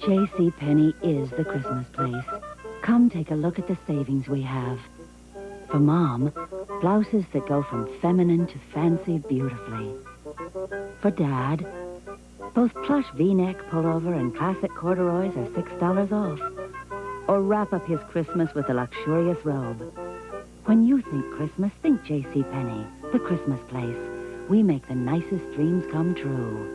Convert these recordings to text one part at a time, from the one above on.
J.C. Penney is the Christmas place. Come take a look at the savings we have. For Mom, blouses that go from feminine to fancy beautifully. For Dad, both plush V-neck pullover and classic corduroys are $6 off. Or wrap up his Christmas with a luxurious robe. When you think Christmas, think J.C. Penney, the Christmas place. We make the nicest dreams come true.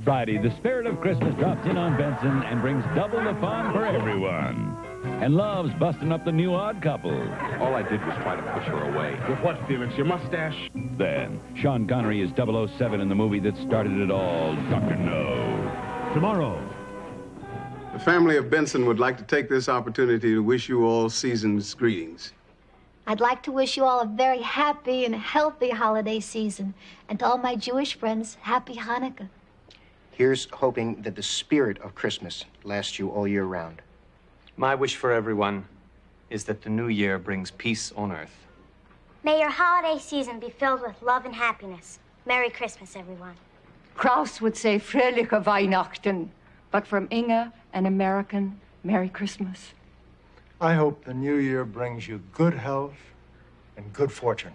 Friday, the spirit of Christmas drops in on Benson and brings double the fun for everyone. And Love's busting up the new odd couple. All I did was try to push her away. With what, Felix? Your mustache? Then, Sean Connery is 007 in the movie that started it all, Dr. No. Tomorrow. The family of Benson would like to take this opportunity to wish you all season's greetings. I'd like to wish you all a very happy and healthy holiday season. And to all my Jewish friends, happy Hanukkah. Here's hoping that the spirit of Christmas lasts you all year round. My wish for everyone is that the new year brings peace on earth. May your holiday season be filled with love and happiness. Merry Christmas, everyone. Kraus would say Fröhliche Weihnachten, but from Inge, an American, Merry Christmas. I hope the new year brings you good health and good fortune.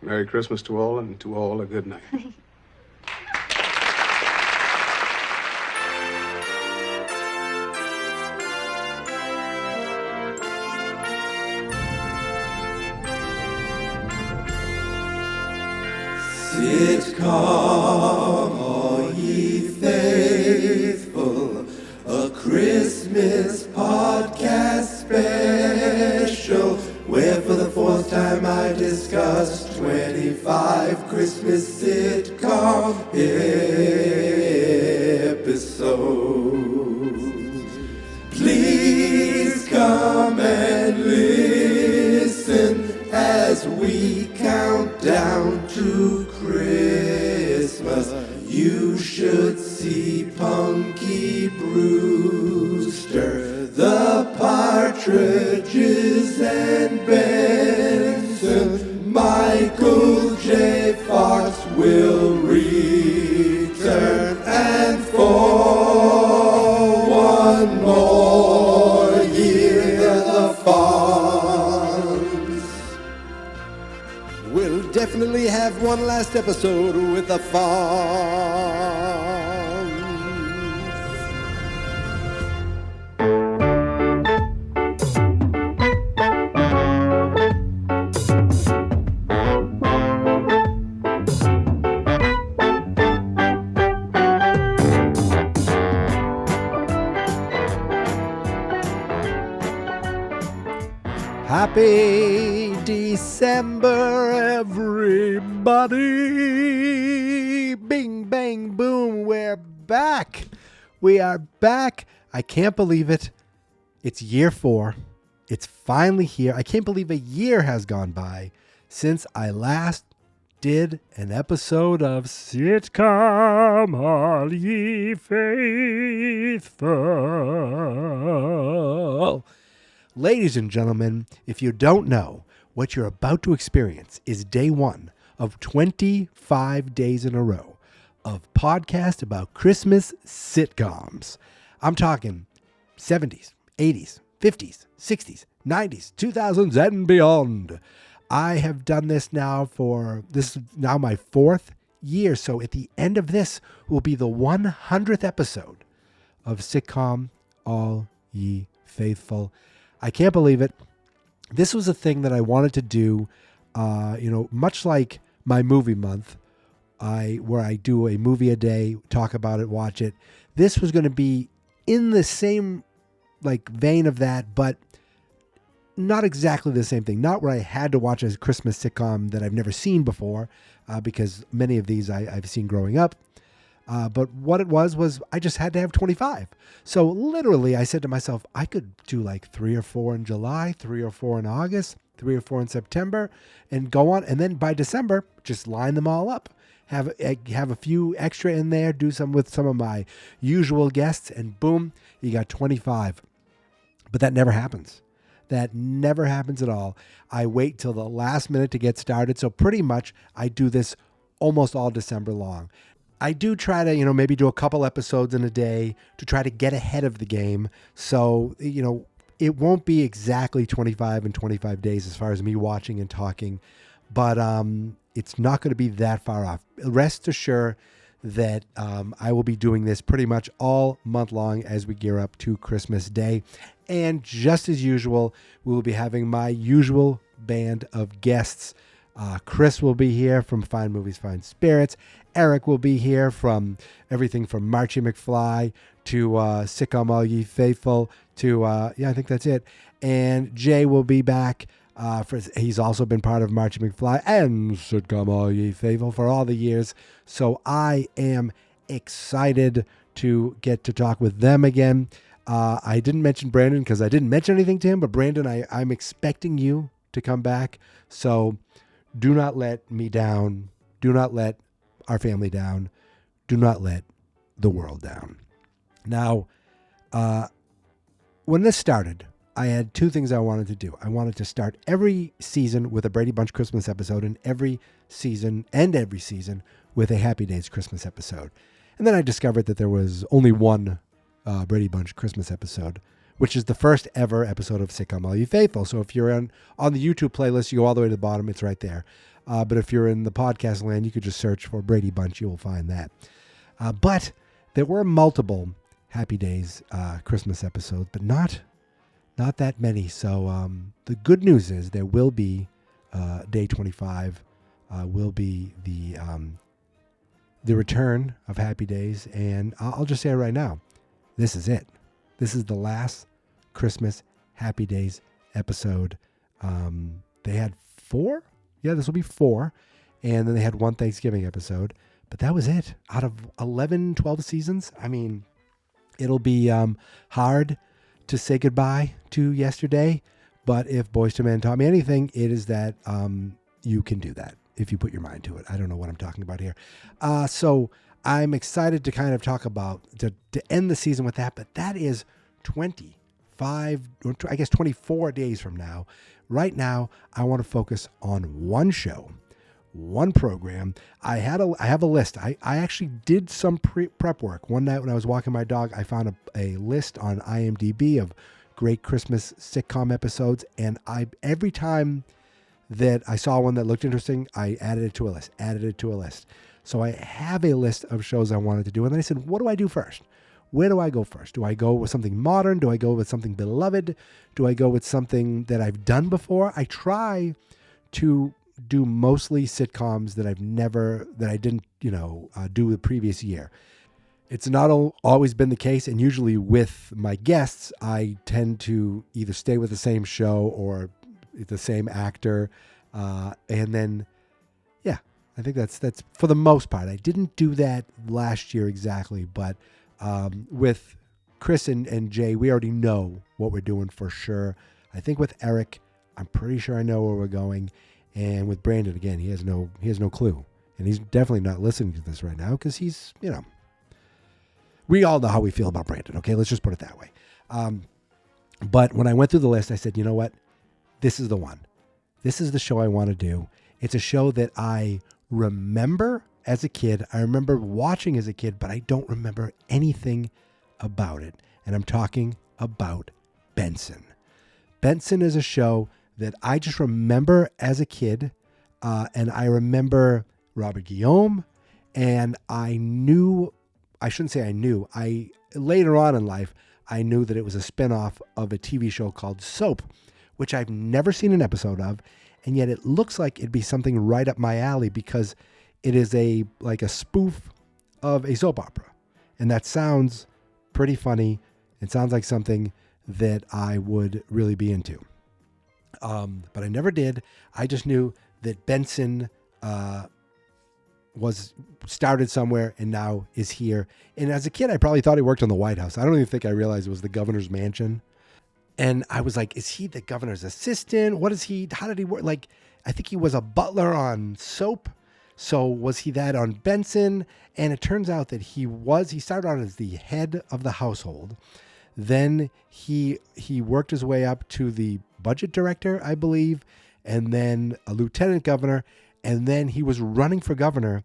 Merry Christmas to all, and to all a good night. Sitcom All Ye Faithful, a Christmas podcast special, where for the fourth time I discuss 25 Christmas sitcom episodes. Please come and listen as we count down to Christmas. You should see Punky Brewster, the Partridges and Benson. Michael J. Fox will return, and for one more year the Fonz will definitely have one last episode with the Fonz. Happy December, everybody! Bing, bang, boom, we're back! We are back. I can't believe it. It's year 4. It's finally here. I can't believe a year has gone by since I last did an episode of Sitcom All Ye Faithful. Ladies and gentlemen, if you don't know, what you're about to experience is day 1 of 25 days in a row of podcast about Christmas sitcoms. I'm talking 70s, 80s, 50s, 60s, 90s, 2000s, and beyond. I have done this now this is now my 4th year, so at the end of this will be the 100th episode of Sitcom All Ye Faithful. I can't believe it. This was a thing that I wanted to do, much like my movie month, where I do a movie a day, talk about it, watch it. This was going to be in the same vein of that, but not exactly the same thing. Not where I had to watch a Christmas sitcom that I've never seen before, because many of these I've seen growing up. But what it was I just had to have 25. So literally I said to myself, I could do 3 or 4 in July, 3 or 4 in August, 3 or 4 in September, and go on. And then by December, just line them all up. Have a few extra in there, do some with some of my usual guests, and boom, you got 25. But that never happens. That never happens at all. I wait till the last minute to get started. So pretty much I do this almost all December long. I do try to, maybe do a couple episodes in a day to try to get ahead of the game. So, it won't be exactly 25 and 25 days as far as me watching and talking, but it's not going to be that far off. Rest assured that I will be doing this pretty much all month long as we gear up to Christmas Day. And just as usual, we will be having my usual band of guests. Chris will be here from Fine Movies, Fine Spirits. Eric will be here from everything from Marchie McFly to Sitcom All Ye Faithful to, I think that's it. And Jay will be back. He's also been part of Marchie McFly and Sitcom All Ye Faithful for all the years. So I am excited to get to talk with them again. I didn't mention Brandon because I didn't mention anything to him, but Brandon, I'm expecting you to come back. So do not let me down. Do not let our family down. Do not let the world down. Now, when this started, I had two things I wanted to do. I wanted to start every season with a Brady Bunch Christmas episode, and every season with a Happy Days Christmas episode. And then I discovered that there was only one Brady Bunch Christmas episode, which is the first ever episode of Sitcom All Ye Faithful. So if you're on the YouTube playlist, you go all the way to the bottom. It's right there. But if you're in the podcast land, you could just search for Brady Bunch. You will find that. But there were multiple Happy Days Christmas episodes, but not that many. So the good news is there will be day 25 will be the return of Happy Days. And I'll just say it right now. This is it. This is the last Christmas Happy Days episode. They had 4. Yeah, this will be 4. And then they had one Thanksgiving episode. But that was it. Out of 11, 12 seasons, I mean, it'll be hard to say goodbye to yesterday. But if Boyz II Men taught me anything, it is that you can do that if you put your mind to it. I don't know what I'm talking about here. So I'm excited to kind of talk about, to end the season with that. But that is 24 days from now. Right now, I want to focus on one show, one program. I have a list. I actually did some prep work. One night when I was walking my dog, I found a list on IMDb of great Christmas sitcom episodes. And every time that I saw one that looked interesting, I added it to a list. So I have a list of shows I wanted to do. And then I said, what do I do first? Where do I go first? Do I go with something modern? Do I go with something beloved? Do I go with something that I've done before? I try to do mostly sitcoms that I didn't, do the previous year. It's not always been the case. And usually with my guests, I tend to either stay with the same show or the same actor. And then, yeah, I think that's for the most part. I didn't do that last year exactly, but with Chris and Jay, we already know what we're doing for sure. I think with Eric, I'm pretty sure I know where we're going. And with Brandon, again, he has no clue. And he's definitely not listening to this right now because he's, we all know how we feel about Brandon. Okay, let's just put it that way. But when I went through the list, I said, you know what? This is the one. This is the show I want to do. It's a show that I remember as a kid. I remember watching as a kid, but I don't remember anything about it. And I'm talking about Benson. Benson is a show that I just remember as a kid. And I remember Robert Guillaume. And later on in life, I knew that it was a spinoff of a TV show called Soap, which I've never seen an episode of. And yet it looks like it'd be something right up my alley because it is like a spoof of a soap opera. And that sounds pretty funny. It sounds like something that I would really be into. But I never did. I just knew that Benson was started somewhere and now is here. And as a kid, I probably thought he worked on the White House. I don't even think I realized it was the governor's mansion. And I was like, is he the governor's assistant? What is he? How did he work? Like, I think he was a butler on Soap. So was he that on Benson? And it turns out that he started out as the head of the household. Then he worked his way up to the budget director, I believe, and then a lieutenant governor. and then he was running for governor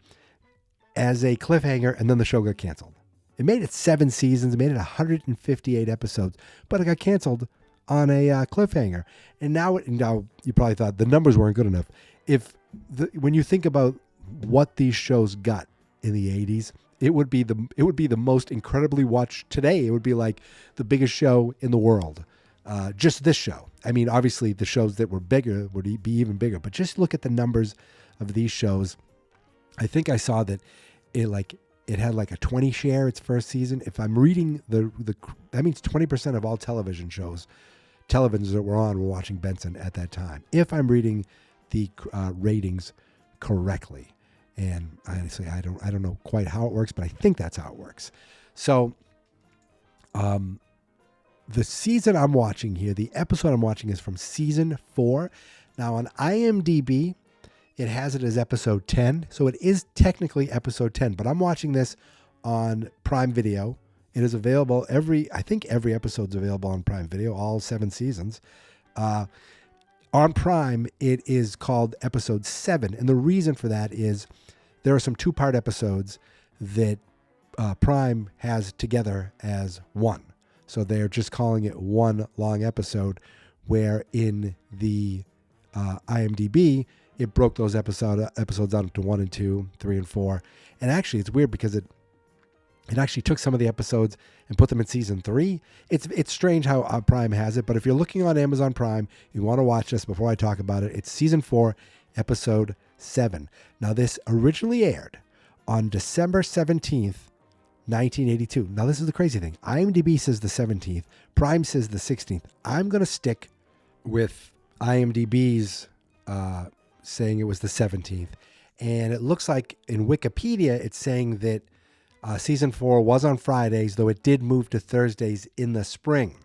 as a cliffhanger, and then the show got canceled. It made it 7 seasons, it made it 158 episodes, but it got canceled on a cliffhanger. And now you probably thought the numbers weren't good enough. When you think about what these shows got in the 80s, it would be the most incredibly watched today. It would be like the biggest show in the world. Just this show. I mean, obviously the shows that were bigger would be even bigger, but just look at the numbers of these shows. I think I saw that it had like a 20 share its first season. If I'm reading that means 20% of all televisions that were on were watching Benson at that time. If I'm reading the ratings correctly. And honestly, I don't know quite how it works, but I think that's how it works. So, the season I'm watching here, the episode I'm watching is from season 4. Now on IMDb, it has it as episode 10. So it is technically episode 10, but I'm watching this on Prime Video. It is available I think every episode's available on Prime Video, all 7 seasons. On Prime, it is called episode 7. And the reason for that is there are some 2-part episodes that Prime has together as one. So they're just calling it one long episode, where in the IMDb, it broke those episodes out into 1 and 2, 3 and 4. And actually, it's weird because it actually took some of the episodes and put them in season 3. It's strange how Prime has it, but if you're looking on Amazon Prime, you want to watch this before I talk about it, it's season 4, episode 7. Now, this originally aired on December 17th, 1982. Now, this is the crazy thing. IMDb says the 17th. Prime says the 16th. I'm going to stick with IMDb's saying it was the 17th. And it looks like in Wikipedia, it's saying that season 4 was on Fridays, though it did move to Thursdays in the spring.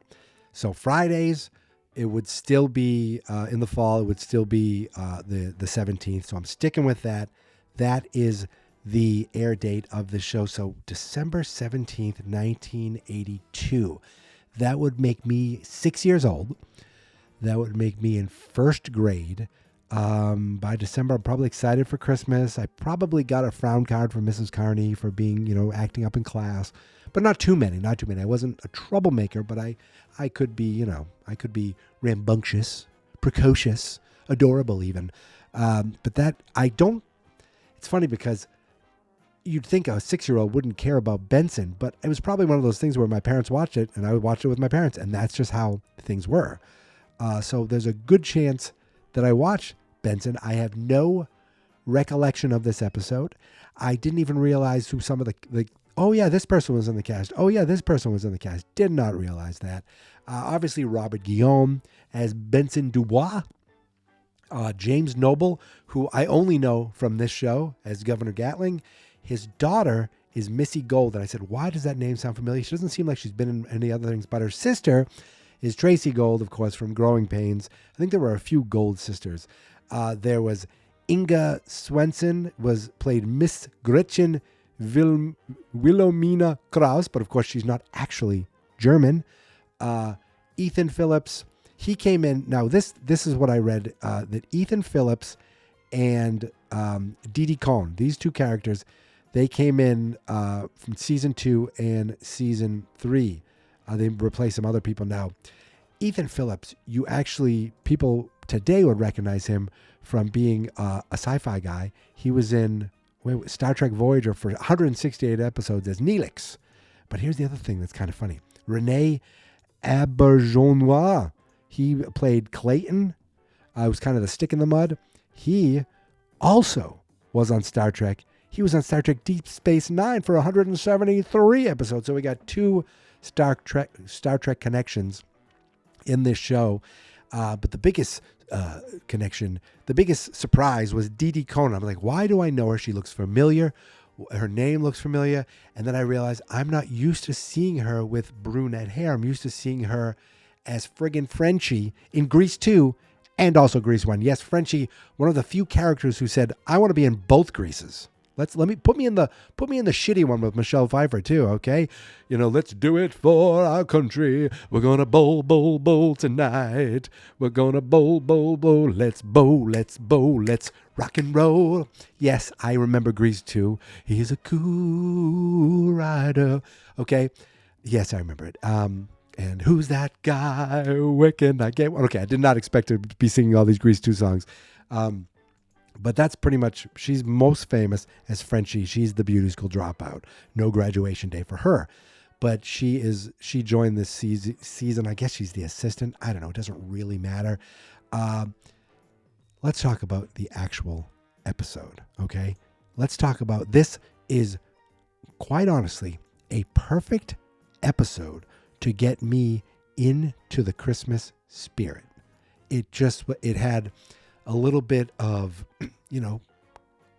So Fridays, it would still be in the fall. It would still be the 17th. So I'm sticking with that. That is the air date of the show. So December 17th, 1982. That would make me 6 years old. That would make me in first grade. By December, I'm probably excited for Christmas. I probably got a frown card from Mrs. Carney for being, acting up in class, but not too many. I wasn't a troublemaker, but I could be, I could be rambunctious, precocious, adorable even. But that it's funny because you'd think a 6-year-old wouldn't care about Benson, but it was probably one of those things where my parents watched it and I would watch it with my parents, and that's just how things were. So there's a good chance that I watched Benson. I have no recollection of this episode. I didn't even realize who some of oh yeah, this person was in the cast. Oh yeah, this person was in the cast. Did not realize that. Obviously, Robert Guillaume as Benson Dubois. James Noble, who I only know from this show as Governor Gatling. His daughter is Missy Gold. And I said, why does that name sound familiar? She doesn't seem like she's been in any other things, but her sister is Tracy Gold, of course, from Growing Pains. I think there were a few Gold sisters. There was Inga Swenson, played Miss Gretchen Wilhelmina Kraus, but of course she's not actually German. Ethan Phillips, he came in. Now this is what I read, that Ethan Phillips and Didi Cohn, these two characters, they came in from season 2 and season 3. They replaced some other people. Now, Ethan Phillips, people today would recognize him from being a sci-fi guy. He was in Star Trek Voyager for 168 episodes as Neelix. But here's the other thing that's kind of funny. Rene Auberjonois, he played Clayton. Was kind of the stick in the mud. He also was on Star Trek. He was on Star Trek Deep Space Nine for 173 episodes. So we got 2 Star Trek connections in this show. But the biggest connection, the biggest surprise was Didi Cohn. I'm like, why do I know her? She looks familiar. Her name looks familiar. And then I realized I'm not used to seeing her with brunette hair. I'm used to seeing her as friggin' Frenchie in Grease 2 and also Grease 1. Yes, Frenchie, one of the few characters who said, I want to be in both Greases. Put me in the shitty one with Michelle Pfeiffer too, okay? Let's do it for our country. We're gonna bowl tonight. We're gonna bowl. Let's bowl, let's rock and roll. Yes, I remember Grease too. He's a cool rider. Okay, yes, I remember it. And who's that guy? Where can I get one? Okay, I did not expect to be singing all these Grease 2 songs. But that's pretty much, she's most famous as Frenchie. She's the beauty school dropout. No graduation day for her. But she joined this season. I guess she's the assistant. I don't know. It doesn't really matter. Let's talk about the actual episode, okay? Let's talk about, this is quite honestly a perfect episode to get me into the Christmas spirit. It had a little bit of,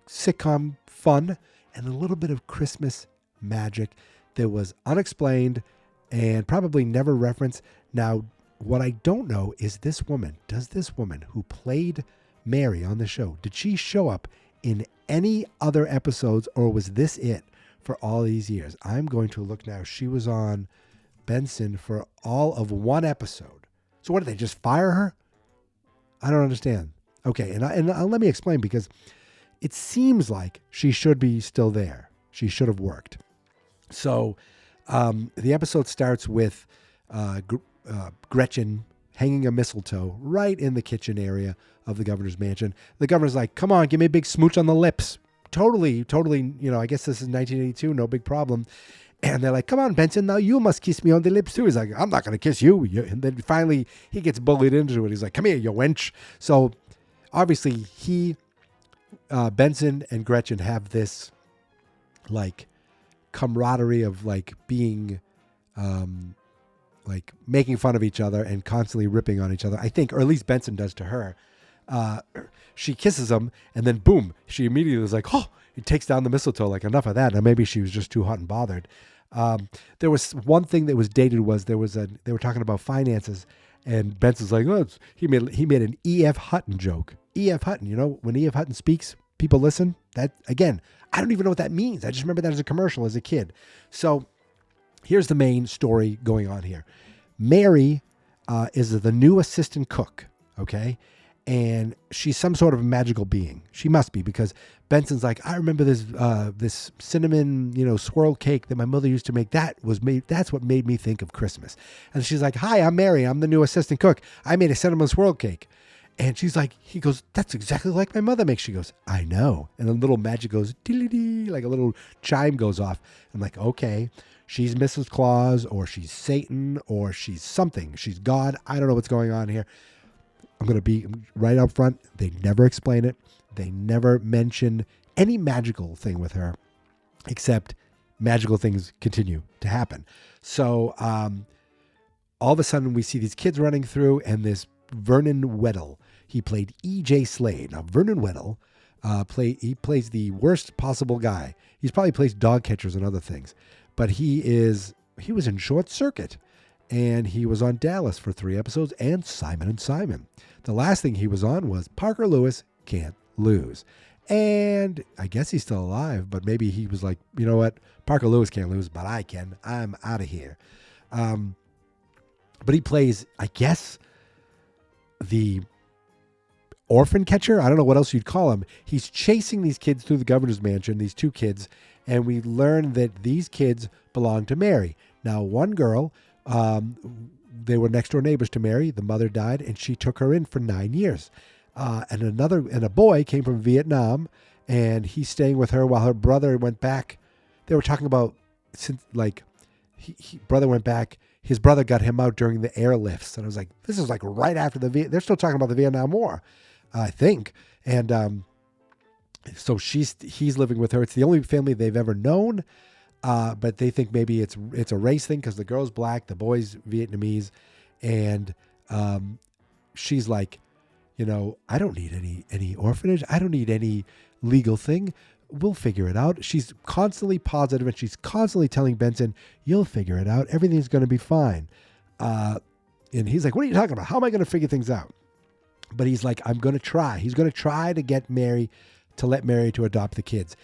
sitcom fun and a little bit of Christmas magic that was unexplained and probably never referenced. Now, what I don't know is does this woman who played Mary on the show, did she show up in any other episodes, or was this it for all these years? I'm going to look now. She was on Benson for all of one episode. So what, did they just fire her? I don't understand. Okay, and let me explain, because it seems like she should be still there. She should have worked. So the episode starts with Gretchen hanging a mistletoe right in the kitchen area of the governor's mansion. The governor's like, come on, give me a big smooch on the lips. Totally, I guess this is 1982, no big problem. And they're like, come on, Benson, now you must kiss me on the lips too. He's like, I'm not going to kiss you. And then finally he gets bullied into it. He's like, come here, you wench. So obviously Benson and Gretchen have this like camaraderie of like being, like making fun of each other and constantly ripping on each other, I think, or at least Benson does to her. She kisses him, and then boom, she immediately was like, oh, he takes down the mistletoe, like enough of that. Now maybe she was just too hot and bothered. There was one thing that was dated was they were talking about finances, and Benson's like, oh, he made an E.F. Hutton joke. E.F. Hutton, when E.F. Hutton speaks, people listen. That, again, I don't even know what that means. I just remember that as a commercial as a kid. So here's the main story going on here. Mary is the new assistant cook, okay? And she's some sort of magical being. She must be, because Benson's like, I remember this cinnamon, swirl cake that my mother used to make. That's what made me think of Christmas. And she's like, hi, I'm Mary. I'm the new assistant cook. I made a cinnamon swirl cake. And she's like, he goes, that's exactly like my mother makes. She goes, I know. And a little magic goes, dee-dee-dee, like a little chime goes off. I'm like, okay, she's Mrs. Claus, or she's Satan, or she's something. She's God. I don't know what's going on here. I'm going to be right up front. They never explain it. They never mention any magical thing with her, except magical things continue to happen. So all of a sudden we see these kids running through, and this Vernon Weddle, he played E.J. Slade. Now Vernon Weddle, he plays the worst possible guy. He's probably plays dog catchers and other things, but he was in Short Circuit. And he was on Dallas for 3 episodes, and Simon and Simon. The last thing he was on was Parker Lewis Can't Lose. And I guess he's still alive, but maybe he was like, you know what? Parker Lewis can't lose, but I can. I'm out of here. But he plays, I guess, the orphan catcher. I don't know what else you'd call him. He's chasing these kids through the governor's mansion, these 2 kids, and we learn that these kids belong to Mary. Now, one girl... they were next door neighbors to Mary. The mother died, and she took her in for 9 years. And a boy came from Vietnam, and he's staying with her while her brother went back. They were talking about, brother went back. His brother got him out during the airlifts, and I was like, this is like right after they're still talking about the Vietnam War, I think. And so he's living with her. It's the only family they've ever known. But they think maybe it's a race thing, because the girl's black, the boy's Vietnamese, and she's like, I don't need any orphanage. I don't need any legal thing. We'll figure it out. She's constantly positive, and she's constantly telling Benson, you'll figure it out. Everything's going to be fine. And he's like, what are you talking about? How am I going to figure things out? But he's like, I'm going to try. He's going to try to get Mary to let Mary to adopt the kids.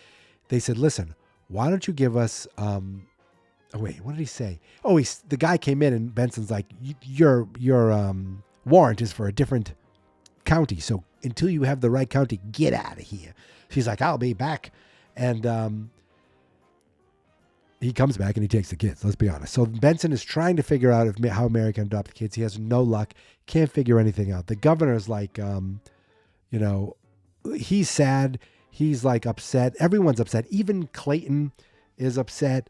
they said, listen, why don't you give us, oh wait, what did he say? Oh, the guy came in and Benson's like, your warrant is for a different county. So until you have the right county, get out of here. She's like, I'll be back. And he comes back and he takes the kids. Let's be honest. So Benson is trying to figure out how Mary can adopt the kids. He has no luck. Can't figure anything out. The governor's like, he's sad. He's like upset. Everyone's upset. Even Clayton is upset.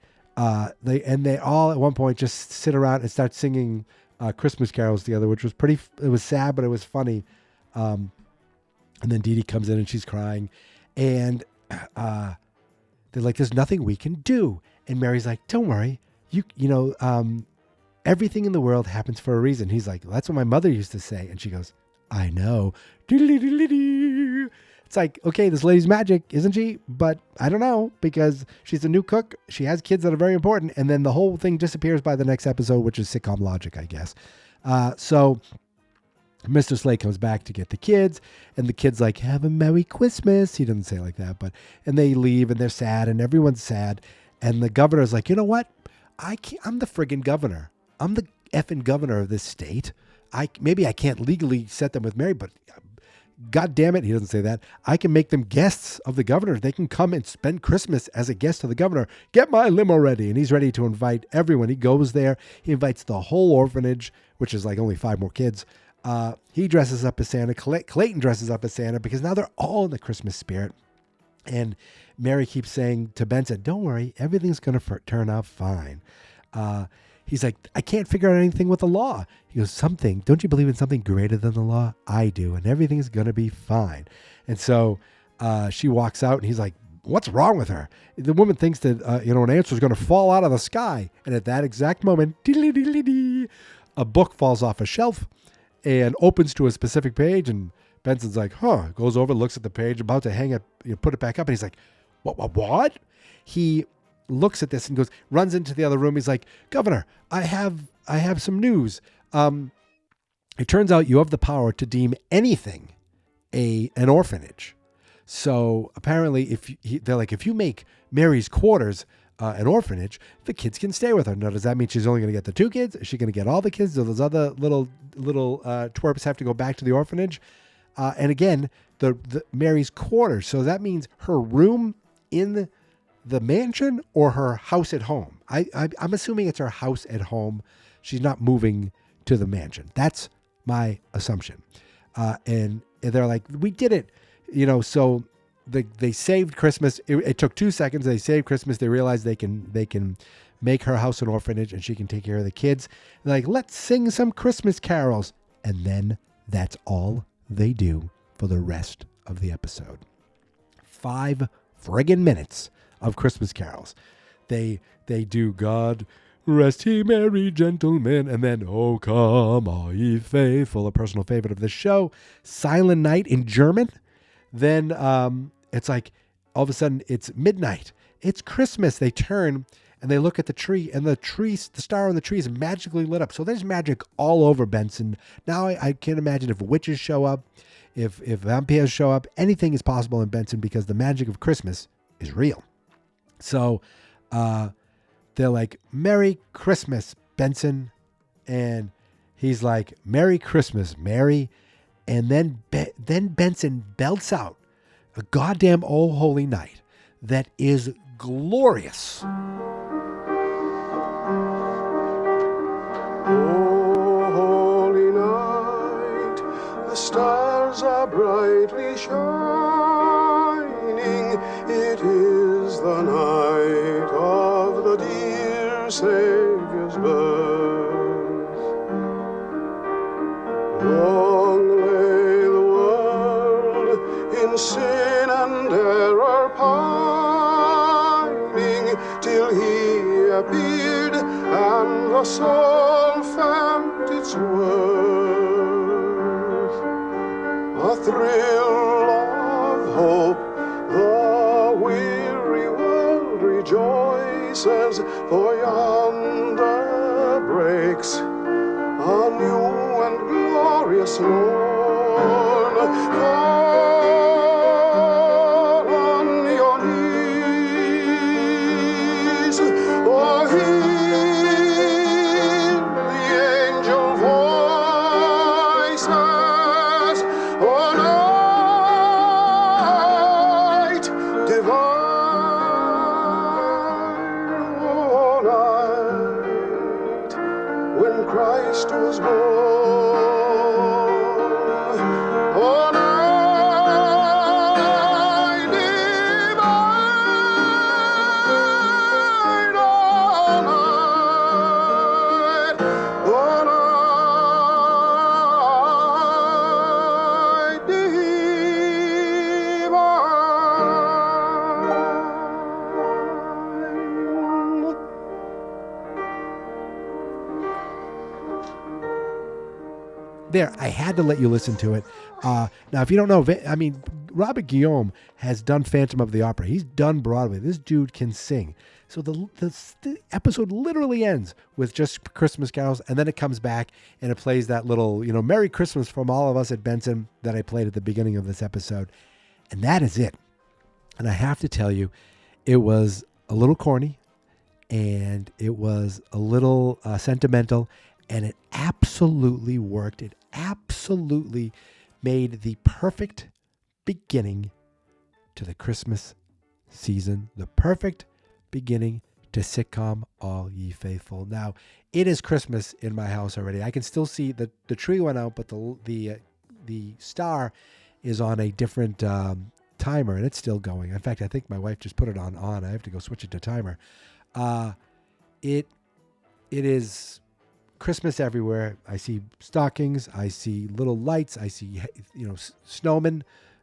They all at one point just sit around and start singing Christmas carols together, which was it was sad, but it was funny. And then Dee Dee comes in and she's crying. And they're like, there's nothing we can do. And Mary's like, don't worry. Everything in the world happens for a reason. He's like, that's what my mother used to say. And she goes, I know. It's like, okay, this lady's magic, isn't she? But I don't know, because she's a new cook. She has kids that are very important. And then the whole thing disappears by the next episode, which is sitcom logic, I guess. So Mr. Slade comes back to get the kids, and the kids like, have a Merry Christmas. He doesn't say it like that, and they leave, and they're sad, and everyone's sad. And the governor's like, you know what? I'm the friggin' governor. I'm the effing governor of this state. Maybe I can't legally set them with Mary, but God damn it, he doesn't say that. I can make them guests of the governor. They can come and spend Christmas as a guest of the governor. Get my limo ready. And he's ready to invite everyone. He goes there. He invites the whole orphanage, which is like only 5 more kids. He dresses up as Santa. Clayton dresses up as Santa because now they're all in the Christmas spirit. And Mary keeps saying to Benson, don't worry, everything's going to turn out fine. He's like, I can't figure out anything with the law. He goes, something, don't you believe in something greater than the law? I do, and everything's going to be fine. And so she walks out, and he's like, what's wrong with her? The woman thinks that, an answer is going to fall out of the sky. And at that exact moment, a book falls off a shelf and opens to a specific page, and Benson's like, goes over, looks at the page, about to hang it, put it back up, and he's like, what? He looks at this and runs into the other room. He's like, Governor, I have some news. It turns out you have the power to deem anything an orphanage. So apparently they're like, if you make Mary's quarters an orphanage, the kids can stay with her. Now, does that mean she's only going to get the 2 kids? Is she going to get all the kids? Do those other little twerps have to go back to the orphanage? And again, the Mary's quarters. So that means her room in the mansion or her house at home. I'm assuming it's her house at home. She's not moving to the mansion. That's my assumption. And they're like, we did it. So they saved Christmas. It took 2 seconds. They saved Christmas. They realized they can make her house an orphanage and she can take care of the kids. They're like, let's sing some Christmas carols. And then that's all they do for the rest of the episode. 5 friggin' minutes of Christmas carols. They do God rest ye merry gentlemen, and then Oh come all ye faithful, a personal favorite of the show, Silent Night in German. Then it's like all of a sudden it's midnight. It's Christmas. They turn and they look at the tree, and the star on the tree is magically lit up. So there's magic all over Benson. Now I can't imagine if witches show up, if vampires show up, anything is possible in Benson because the magic of Christmas is real. So they're like, Merry Christmas, Benson. And he's like, Merry Christmas, Mary. And then Benson belts out a goddamn Oh Holy Night that is glorious. Oh, holy night, the stars are brightly shining. It is the night of the dear Savior's birth. Long lay the world in sin and error pining, till he appeared and the soul felt its worth. A thrill of hope, the weary world rejoices, for yonder breaks a new and glorious morn. Fall on your knees Christ was born. On I divine, all night, on I divine. There, I had to let you listen to it. Now, if you don't know, I mean, Robert Guillaume has done Phantom of the Opera. He's done Broadway. This dude can sing. So the episode literally ends with just Christmas carols, and then it comes back and it plays that little, Merry Christmas from all of us at Benson that I played at the beginning of this episode. And that is it. And I have to tell you, it was a little corny, and it was a little sentimental, and it absolutely worked. It absolutely made the perfect beginning to the Christmas season, the perfect beginning to Sitcom All Ye Faithful. Now, it is Christmas in my house already. I can still see the tree went out, but the star is on a different timer, and it's still going. In fact, I think my wife just put it on. I have to go switch it to timer. It is Christmas everywhere. I see stockings. I see little lights. I see, snowmen.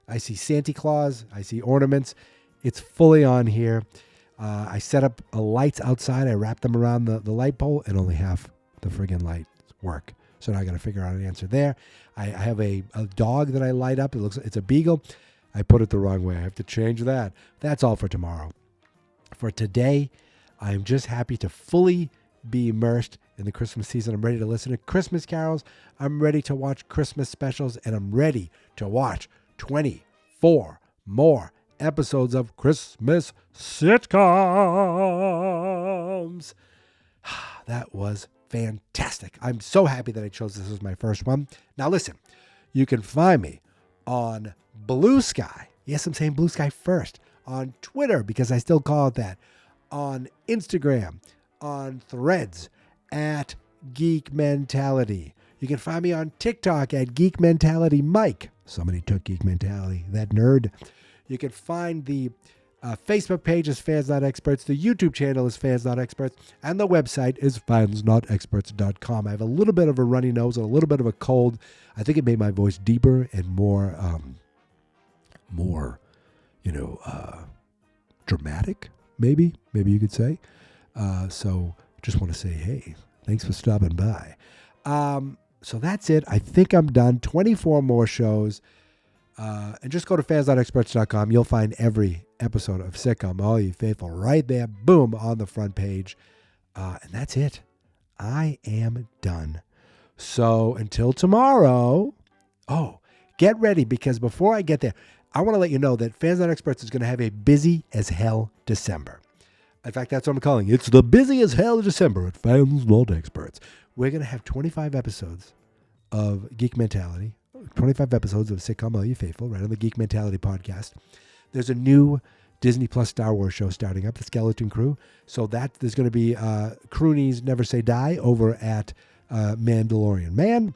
I see Santa Claus. I see ornaments. It's fully on here. I set up lights outside. I wrap them around the light pole, and only half the friggin' lights work. So now I got to figure out an answer there. I have a dog that I light up. It's a beagle. I put it the wrong way. I have to change that. That's all for tomorrow. For today, I'm just happy to fully be immersed in the Christmas season. I'm ready to listen to Christmas carols. I'm ready to watch Christmas specials, and I'm ready to watch 24 more episodes of Christmas sitcoms. That was fantastic. I'm so happy that I chose this as my first one. Now listen, you can find me on Blue Sky. Yes, I'm saying Blue Sky first. On Twitter, because I still call it that. On Instagram, on Threads, at Geek Mentality. You can find me on TikTok at Geek Mentality Mike. Somebody took Geek Mentality, that nerd. You can find the Facebook page is Fans Not Experts. The YouTube channel is Fans Not Experts. And the website is fansnotexperts.com. I have a little bit of a runny nose and a little bit of a cold. I think it made my voice deeper and more dramatic, maybe you could say. So just want to say, hey, thanks for stopping by. So that's it. I think I'm done. 24 more shows. And just go to fansnotexperts.com. You'll find every episode of Sitcom All Ye Faithful right there. Boom, on the front page. And that's it. I am done. So until tomorrow. Oh, get ready, because before I get there, I want to let you know that Fans Not Experts is going to have a busy as hell December. In fact, that's what I'm calling it. It's the busy as hell December at Fans Not Experts. We're going to have 25 episodes of Geek Mentality, 25 episodes of Sitcom All Ye Faithful, right on the Geek Mentality podcast. There's a new Disney Plus Star Wars show starting up, The Skeleton Crew. So there's going to be Croonies Never Say Die over at Mandalorian Man.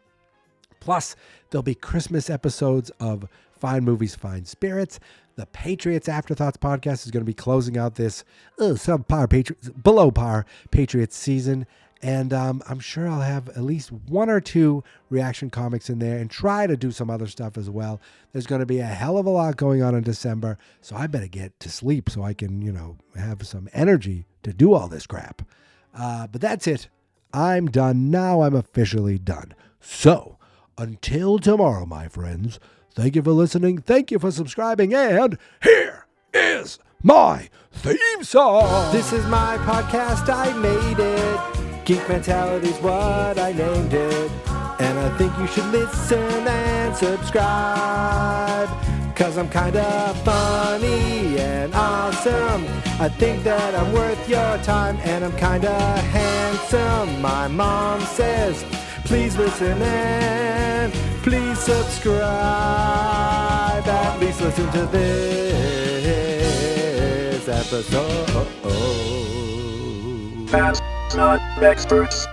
Plus, there'll be Christmas episodes of Fine Movies, Fine Spirits. The Patriots Afterthoughts podcast is going to be closing out this below par Patriots season. And I'm sure I'll have at least one or two reaction comics in there and try to do some other stuff as well. There's going to be a hell of a lot going on in December, so I better get to sleep so I can, have some energy to do all this crap. But that's it. I'm done. Now I'm officially done. So, until tomorrow, my friends, thank you for listening. Thank you for subscribing. And here is my theme song. This is my podcast. I made it. Geek Mentality's what I named it. And I think you should listen and subscribe, 'cause I'm kinda funny and awesome. I think that I'm worth your time, and I'm kinda handsome. My mom says, please listen and please subscribe. At least listen to this episode. Fans Not Experts.